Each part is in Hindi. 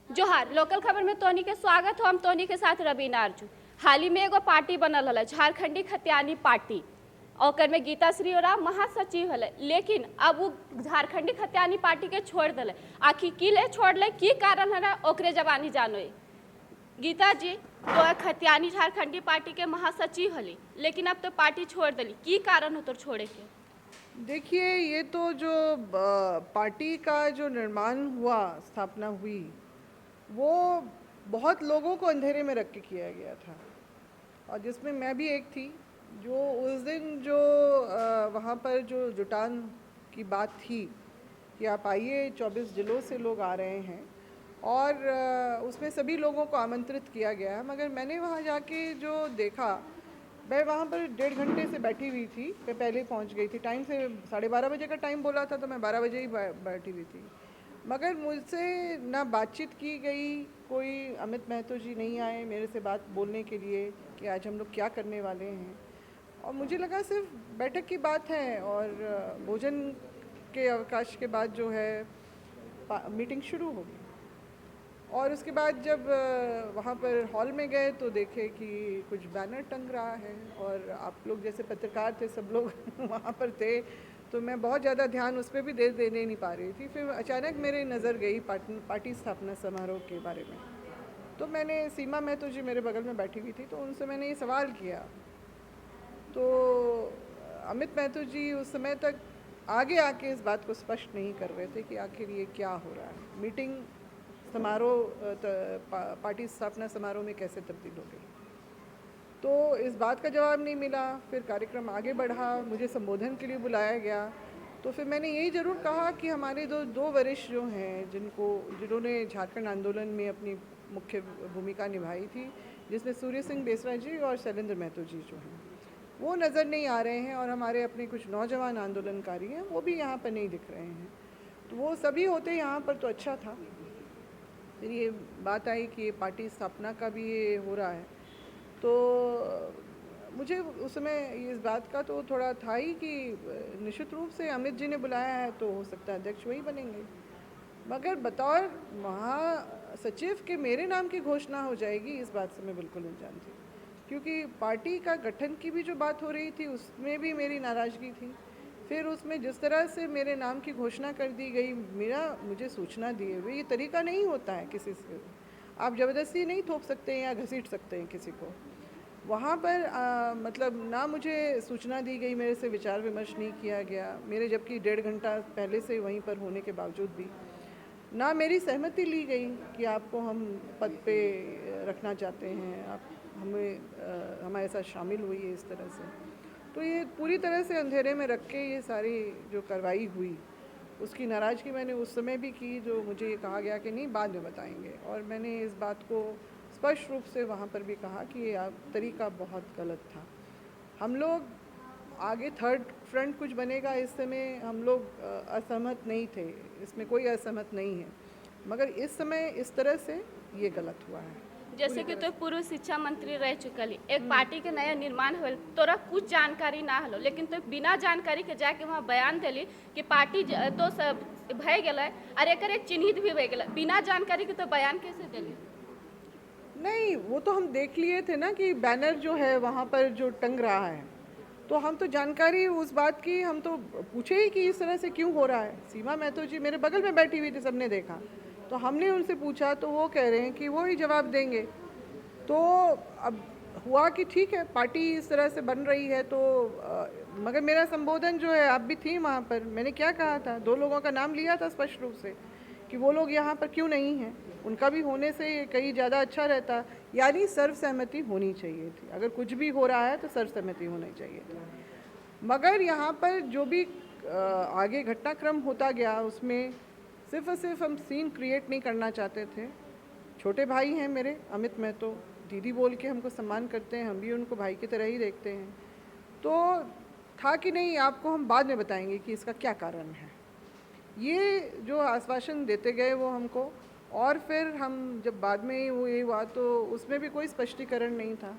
जोहार लोकल खबर में तोनी के स्वागत हो। हम तोनी के साथ रवीना अर्जू। हाल ही में एगो पार्टी बनल है झारखंडी खतियानी पार्टी, और में गीता श्री ओराव महासचिव है, लेकिन अब वो झारखंडी खतियानी पार्टी के छोड़ दिले। आखिर की ले छोड़ले, की कारण है ओकरे जवानी जानो। गीता जी तो खतियानी झारखंडी पार्टी के महासचिव हली, लेकिन अब तो पार्टी छोड़ दिली, की कारण हो तो छोड़े के? देखिए, ये तो जो पार्टी का जो निर्माण हुआ, स्थापना हुई, वो बहुत लोगों को अंधेरे में रख के किया गया था, और जिसमें मैं भी एक थी। जो उस दिन जो वहाँ पर जो जुटान की बात थी कि आप आइए, 24 जिलों से लोग आ रहे हैं, और उसमें सभी लोगों को आमंत्रित किया गया है। मगर मैंने वहाँ जाके जो देखा, मैं वहाँ पर 1.5 घंटे से बैठी हुई थी। मैं पहले पहुँच गई थी टाइम से, 12:30 बजे का टाइम बोला था, तो मैं 12 बजे ही बैठी हुई थी। मगर मुझसे ना बातचीत की गई, कोई अमित महतो जी नहीं आए मेरे से बात बोलने के लिए कि आज हम लोग क्या करने वाले हैं। और मुझे लगा सिर्फ बैठक की बात है, और भोजन के अवकाश के बाद जो है मीटिंग शुरू होगी। और उसके बाद जब वहाँ पर हॉल में गए तो देखे कि कुछ बैनर टंग रहा है, और आप लोग जैसे पत्रकार थे सब लोग वहाँ पर थे, तो मैं बहुत ज़्यादा ध्यान उस पर भी देने नहीं पा रही थी। फिर अचानक मेरी नज़र गई पार्टी स्थापना समारोह के बारे में। तो मैंने, सीमा महतो जी मेरे बगल में बैठी हुई थी, तो उनसे मैंने ये सवाल किया। तो अमित महतो जी उस समय तक आगे आके इस बात को स्पष्ट नहीं कर रहे थे कि आखिर ये क्या हो रहा है, मीटिंग समारोह पार्टी स्थापना समारोह में कैसे तब्दील हो गई। तो इस बात का जवाब नहीं मिला। फिर कार्यक्रम आगे बढ़ा, मुझे संबोधन के लिए बुलाया गया। तो फिर मैंने यही ज़रूर कहा कि हमारे दो वरिष्ठ जो हैं, जिन्होंने झारखंड आंदोलन में अपनी मुख्य भूमिका निभाई थी, जिसमें सूर्य सिंह बेसरा जी और शैलेंद्र महतो जी जो हैं, वो नज़र नहीं आ रहे हैं, और हमारे अपने कुछ नौजवान आंदोलनकारी हैं, वो भी यहाँ पर नहीं दिख रहे हैं। तो वो सभी होते यहाँ पर तो अच्छा था। फिर ये बात आई कि ये पार्टी स्थापना का भी ये हो रहा है, तो मुझे उस समय इस बात का तो थोड़ा था ही कि निश्चित रूप से अमित जी ने बुलाया है तो हो सकता है अध्यक्ष वही बनेंगे। मगर बतौर महासचिव के मेरे नाम की घोषणा हो जाएगी, इस बात से मैं बिल्कुल अनजान थी, क्योंकि पार्टी का गठन की भी जो बात हो रही थी उसमें भी मेरी नाराज़गी थी। फिर उसमें जिस तरह से मेरे नाम की घोषणा कर दी गई, मुझे सूचना दिए हुए, ये तरीका नहीं होता है किसी से। आप ज़बरदस्ती नहीं थोप सकते हैं या घसीट सकते हैं किसी को। वहाँ पर मतलब ना मुझे सूचना दी गई, मेरे से विचार विमर्श नहीं किया गया, मेरे जबकि 1.5 घंटा पहले से वहीं पर होने के बावजूद भी ना मेरी सहमति ली गई कि आपको हम पद पे रखना चाहते हैं, आप हमारे साथ शामिल हुई है इस तरह से। तो ये पूरी तरह से अंधेरे में रख के ये सारी जो कार्रवाई हुई, उसकी नाराज़गी मैंने उस समय भी की, जो मुझे ये कहा गया कि नहीं बाद में बताएंगे। और मैंने इस बात को स्पष्ट रूप से वहाँ पर भी कहा कि ये तरीका बहुत गलत था। हम लोग आगे थर्ड फ्रंट कुछ बनेगा, इस समय हम लोग असहमत नहीं थे, इसमें कोई असहमत नहीं है, मगर इस समय इस तरह से ये गलत हुआ है। जैसे कि तो पूर्व शिक्षा मंत्री रह चुकल, एक पार्टी के नया निर्माण हो, तोरा कुछ जानकारी ना हलो, लेकिन तो बिना जानकारी के जाके वहाँ बयान दिली कि पार्टी तो सब भय गया और एक चिन्हित भी भय गया, बिना जानकारी के तो बयान कैसे दिली? नहीं, वो तो हम देख लिए थे ना कि बैनर जो है वहाँ पर जो टंग रहा है, तो हम तो जानकारी उस बात की हम तो पूछे ही कि इस तरह से क्यों हो रहा है। सीमा महतो जी मेरे बगल में बैठी हुई थी, सबने देखा, तो हमने उनसे पूछा तो वो कह रहे हैं कि वो ही जवाब देंगे। तो अब हुआ कि ठीक है, पार्टी इस तरह से बन रही है, तो मगर मेरा संबोधन जो है, आप भी थी वहाँ पर, मैंने क्या कहा था, 2 लोगों का नाम लिया था स्पष्ट रूप से कि वो लोग यहाँ पर क्यों नहीं हैं, उनका भी होने से कहीं ज़्यादा अच्छा रहता। यानी सर्वसहमति होनी चाहिए थी, अगर कुछ भी हो रहा है तो सर्वसहमति होनी चाहिए थी। मगर यहाँ पर जो भी आगे घटनाक्रम होता गया, उसमें सिर्फ और सिर्फ हम सीन क्रिएट नहीं करना चाहते थे। छोटे भाई हैं मेरे अमित महतो, दीदी बोल के हमको सम्मान करते हैं, हम भी उनको भाई की तरह ही देखते हैं। तो था कि नहीं, आपको हम बाद में बताएंगे कि इसका क्या कारण है, ये जो आश्वासन देते गए वो हमको। और फिर हम जब बाद में ये हुआ तो उसमें भी कोई स्पष्टीकरण नहीं था।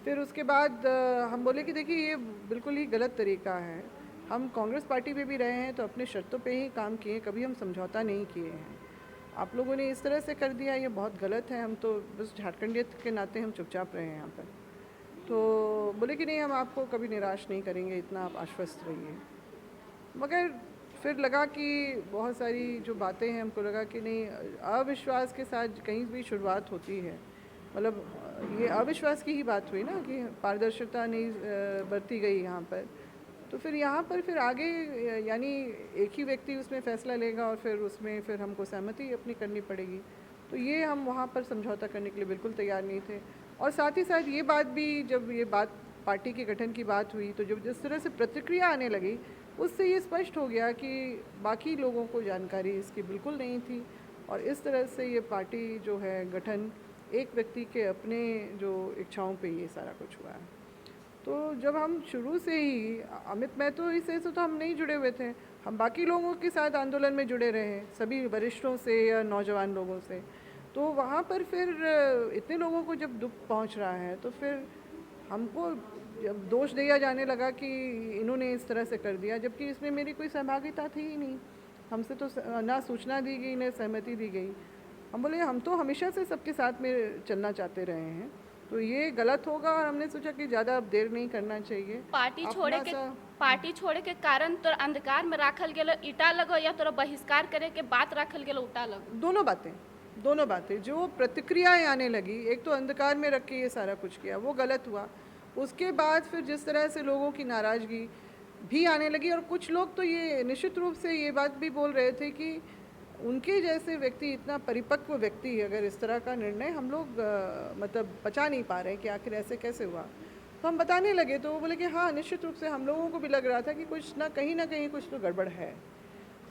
फिर उसके बाद हम बोले कि देखिए, ये बिल्कुल ही गलत तरीका है, हम कांग्रेस पार्टी में भी रहे हैं तो अपने शर्तों पे ही काम किए, कभी हम समझौता नहीं किए हैं। आप लोगों ने इस तरह से कर दिया, ये बहुत गलत है। हम तो बस झारखंडियत के नाते हम चुपचाप रहे हैं यहाँ पर। तो बोले कि नहीं, हम आपको कभी निराश नहीं करेंगे, इतना आप आश्वस्त रहिए। मगर फिर लगा कि बहुत सारी जो बातें हैं, हमको लगा कि नहीं, अविश्वास के साथ कहीं भी शुरुआत होती है, मतलब ये अविश्वास की ही बात हुई ना कि पारदर्शिता नहीं बरती गई यहाँ पर। तो फिर यहाँ पर फिर आगे यानी एक ही व्यक्ति उसमें फ़ैसला लेगा और फिर उसमें फिर हमको सहमति अपनी करनी पड़ेगी। तो ये हम वहाँ पर समझौता करने के लिए बिल्कुल तैयार नहीं थे। और साथ ही साथ ये बात भी, जब ये बात पार्टी के गठन की बात हुई तो जब जिस तरह से प्रतिक्रिया आने लगी, उससे ये स्पष्ट हो गया कि बाकी लोगों को जानकारी इसकी बिल्कुल नहीं थी। और इस तरह से ये पार्टी जो है गठन एक व्यक्ति के अपने जो इच्छाओं पे ये सारा कुछ हुआ है। तो जब हम शुरू से ही अमित महतो से तो हम नहीं जुड़े हुए थे, हम बाकी लोगों के साथ आंदोलन में जुड़े रहे, सभी वरिष्ठों से या नौजवान लोगों से। तो वहाँ पर फिर इतने लोगों को जब दुख पहुँच रहा है तो फिर हमको जब दोष दिया जाने लगा कि इन्होंने इस तरह से कर दिया, जबकि इसमें मेरी कोई सहभागिता थी ही नहीं। हमसे तो ना सूचना दी गई, ना सहमति दी गई। हम बोले हम तो हमेशा से सबके साथ में चलना चाहते रहे हैं, तो ये गलत होगा। और हमने सोचा कि ज़्यादा अब देर नहीं करना चाहिए। पार्टी छोड़े के कारण तोर अंधकार में राखल गेलो ईटा लगो या तोरा बहिष्कार करे के बात राखल गेलो उठा लगो? दोनों बातें जो प्रतिक्रियाएं आने लगी, एक तो अंधकार में रख के ये सारा कुछ किया, वो गलत हुआ। उसके बाद फिर जिस तरह से लोगों की नाराज़गी भी आने लगी, और कुछ लोग तो ये निश्चित रूप से ये बात भी बोल रहे थे कि उनके जैसे व्यक्ति, इतना परिपक्व व्यक्ति, अगर इस तरह का निर्णय हम लोग मतलब पचा नहीं पा रहे हैं कि आखिर ऐसे कैसे हुआ। तो हम बताने लगे तो वो बोले कि हाँ, निश्चित रूप से हम लोगों को भी लग रहा था कि कुछ ना कहीं कुछ तो गड़बड़ है।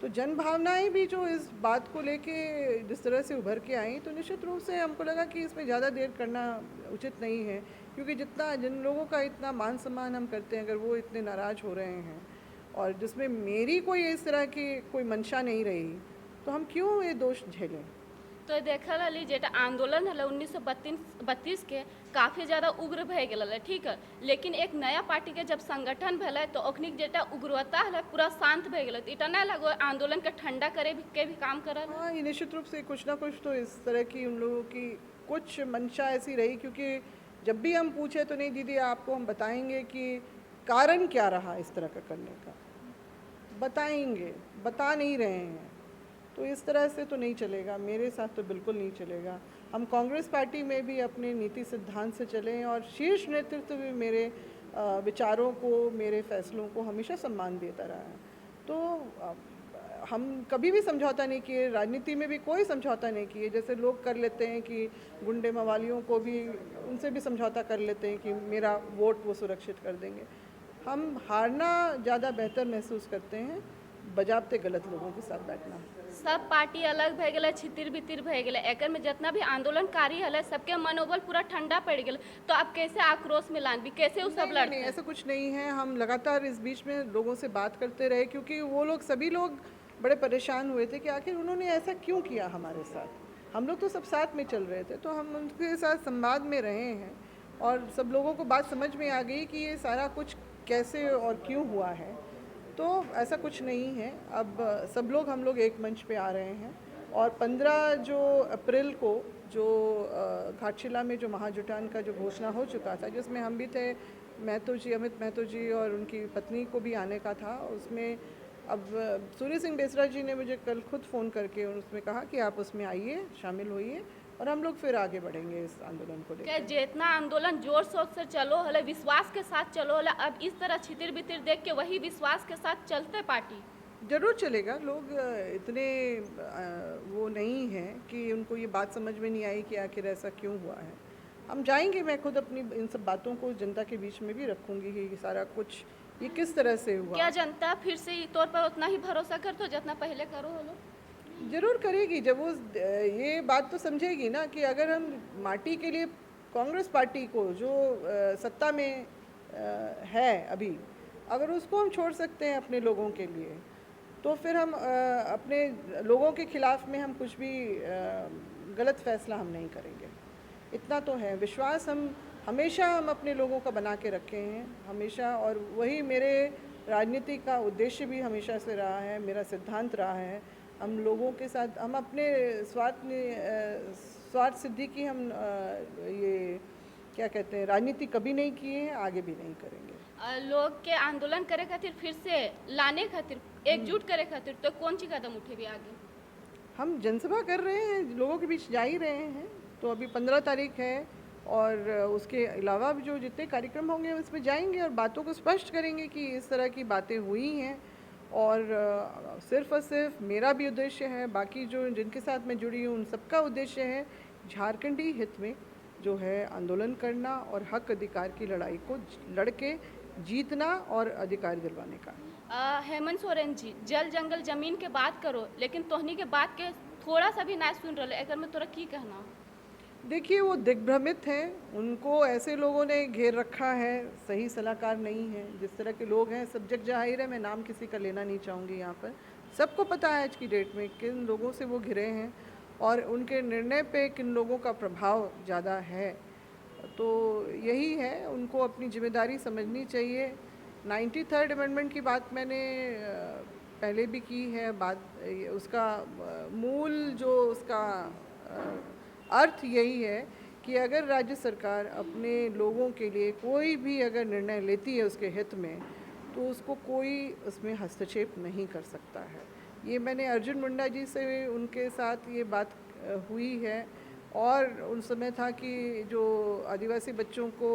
तो जन भावनाएं भी जो इस बात को लेके जिस तरह से उभर के आई, तो निश्चित रूप से हमको लगा कि इसमें ज़्यादा देर करना उचित नहीं है, क्योंकि जिन लोगों का इतना मान सम्मान हम करते हैं, अगर वो इतने नाराज़ हो रहे हैं और जिसमें मेरी कोई इस तरह की कोई मंशा नहीं रही, तो हम क्यों ये दोष झेलें। तो देखल हली जेटा आंदोलन हल 1932 के काफ़ी ज़्यादा उग्र भे गल, ठीक है, लेकिन एक नया पार्टी के जब संगठन भले तो ओखनी जेटा उग्रता हल पूरा शांत भे गल। इटा ना लगो आंदोलन के ठंडा करे के भी काम करल? हाँ, ये निश्चित रूप से कुछ ना कुछ तो इस तरह की उन लोगों की कुछ मंशा ऐसी रही, क्योंकि जब भी हम पूछे तो नहीं दीदी आपको हम बताएंगे कि कारण क्या रहा इस तरह का करने का, बताएंगे, बता नहीं रहे हैं। तो इस तरह से तो नहीं चलेगा, मेरे साथ तो बिल्कुल नहीं चलेगा। हम कांग्रेस पार्टी में भी अपने नीति सिद्धांत से चलें और शीर्ष नेतृत्व भी मेरे विचारों को, मेरे फैसलों को हमेशा सम्मान देता रहा है। तो हम कभी भी समझौता नहीं किए, राजनीति में भी कोई समझौता नहीं किए। जैसे लोग कर लेते हैं कि गुंडे मवालियों को भी, उनसे भी समझौता कर लेते हैं कि मेरा वोट वो सुरक्षित कर देंगे। हम हारना ज़्यादा बेहतर महसूस करते हैं बजाबते गलत लोगों के साथ बैठना। सब पार्टी अलग भे गए, छितिर बितिर भे गए, एकर में जितना भी आंदोलनकारी हल सबके मनोबल पूरा ठंडा पड़ गया। तो अब कैसे आक्रोश में लान भी, कैसे वो सब लड़ते? नहीं, ऐसा कुछ नहीं है। हम लगातार इस बीच में लोगों से बात करते रहे, क्योंकि वो लोग, सभी लोग बड़े परेशान हुए थे कि आखिर उन्होंने ऐसा क्यों किया हमारे साथ। हम लोग तो सब साथ में चल रहे थे, तो हम उनके साथ संवाद में रहे हैं और सब लोगों को बात समझ में आ गई कि ये सारा कुछ कैसे और क्यों हुआ है। तो ऐसा कुछ नहीं है। अब सब लोग, हम लोग एक मंच पे आ रहे हैं और 15 जो अप्रैल को जो घाटशिला में जो महाजुटान का जो घोषणा हो चुका था, जिसमें हम भी थे, महतो जी, अमित महतो जी और उनकी पत्नी को भी आने का था। उसमें अब सूर्य सिंह बेसरा जी ने मुझे कल खुद फ़ोन करके उसमें कहा कि आप उसमें आइए, शामिल होइए और हम लोग फिर आगे बढ़ेंगे इस आंदोलन को लेकर। जितना आंदोलन जोर शोर से चलो हले, विश्वास के साथ चलो हले, अब इस तरह छितिर बितिर देख के वही विश्वास के साथ चलते पार्टी? जरूर चलेगा। लोग इतने वो नहीं हैं कि उनको ये बात समझ में नहीं आई कि आखिर ऐसा क्यों हुआ है। हम जाएंगे, मैं खुद अपनी इन सब बातों को जनता के बीच में भी रखूंगी कि सारा कुछ ये किस तरह से हुआ। क्या जनता फिर से तौर पर उतना ही भरोसा कर तो जितना पहले करो हलो? जरूर करेगी, जब वो ये बात तो समझेगी ना कि अगर हम माटी के लिए कांग्रेस पार्टी को जो सत्ता में है अभी, अगर उसको हम छोड़ सकते हैं अपने लोगों के लिए, तो फिर हम अपने लोगों के खिलाफ में हम कुछ भी गलत फैसला हम नहीं करेंगे। इतना तो है विश्वास, हम हमेशा अपने लोगों का बना के रखे हैं हमेशा। और वही मेरे राजनीति का उद्देश्य भी हमेशा से रहा है, मेरा सिद्धांत रहा है। हम लोगों के साथ, हम अपने स्वार्थ सिद्धि की हम ये क्या कहते हैं, राजनीति कभी नहीं किए हैं, आगे भी नहीं करेंगे। लोग के आंदोलन करे खातिर फिर से लाने खातिर एकजुट करे खातिर तो कौन सी कदम उठेगी आगे? हम जनसभा कर रहे हैं, लोगों के बीच जा ही रहे हैं। तो अभी 15 तारीख है और उसके अलावा भी जो जितने कार्यक्रम होंगे उसमें जाएंगे और बातों को स्पष्ट करेंगे कि इस तरह की बातें हुई हैं। और सिर्फ और सिर्फ मेरा भी उद्देश्य है, बाकी जो जिनके साथ मैं जुड़ी हूँ उन सबका उद्देश्य है झारखंडी हित में जो है आंदोलन करना और हक अधिकार की लड़ाई को लड़के जीतना और अधिकार दिलवाने का। हेमंत सोरेन जी, जल जंगल जमीन के बात करो, लेकिन तोहनी के बात के थोड़ा सा भी ना सुन रहे, एकर में तोरा की कहना? देखिए, वो दिग्भ्रमित हैं, उनको ऐसे लोगों ने घेर रखा है, सही सलाहकार नहीं है। जिस तरह के लोग हैं सब जग जाहिर है, मैं नाम किसी का लेना नहीं चाहूँगी यहाँ पर। सबको पता है आज की डेट में किन लोगों से वो घिरे हैं और उनके निर्णय पे किन लोगों का प्रभाव ज़्यादा है। तो यही है, उनको अपनी जिम्मेदारी समझनी चाहिए। 93rd अमेंडमेंट की बात मैंने पहले भी की है। उसका मूल जो उसका अर्थ यही है कि अगर राज्य सरकार अपने लोगों के लिए कोई भी अगर निर्णय लेती है उसके हित में, तो उसको कोई उसमें हस्तक्षेप नहीं कर सकता है। ये मैंने अर्जुन मुंडा जी से उनके साथ ये बात हुई है और उन समय था कि जो आदिवासी बच्चों को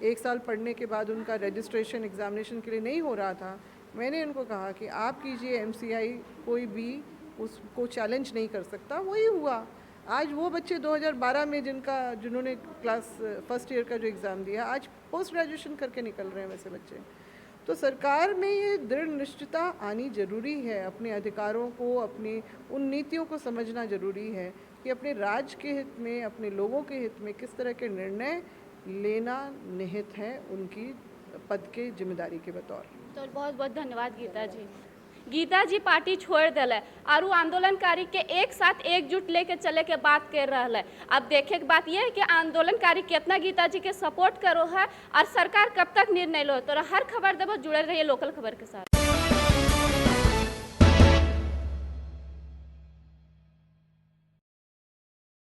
1 साल पढ़ने के बाद उनका रजिस्ट्रेशन एग्ज़ामिनेशन के लिए नहीं हो रहा था, मैंने उनको कहा कि आप कीजिए MCI, कोई भी उसको चैलेंज नहीं कर सकता। वही हुआ। आज वो बच्चे 2012 में जिन्होंने क्लास फर्स्ट ईयर का जो एग्ज़ाम दिया, आज पोस्ट ग्रेजुएशन करके निकल रहे हैं वैसे बच्चे। तो सरकार में ये दृढ़ निश्चितता आनी ज़रूरी है। अपने अधिकारों को, अपनी उन नीतियों को समझना ज़रूरी है कि अपने राज्य के हित में, अपने लोगों के हित में किस तरह के निर्णय लेना निहित है उनकी पद के जिम्मेदारी के बतौर। तो बहुत बहुत धन्यवाद गीता जी। गीता जी पार्टी छोड़ दिले और आंदोलनकारी के एक साथ एकजुट लेके चले के बात कर रहा है। अब देखे के बात यह है कि आंदोलनकारी कितना गीता जी के सपोर्ट करो है और सरकार कब तक निर्णय लो। तो हर खबर देवो, जुड़े रहिए लोकल खबर के साथ।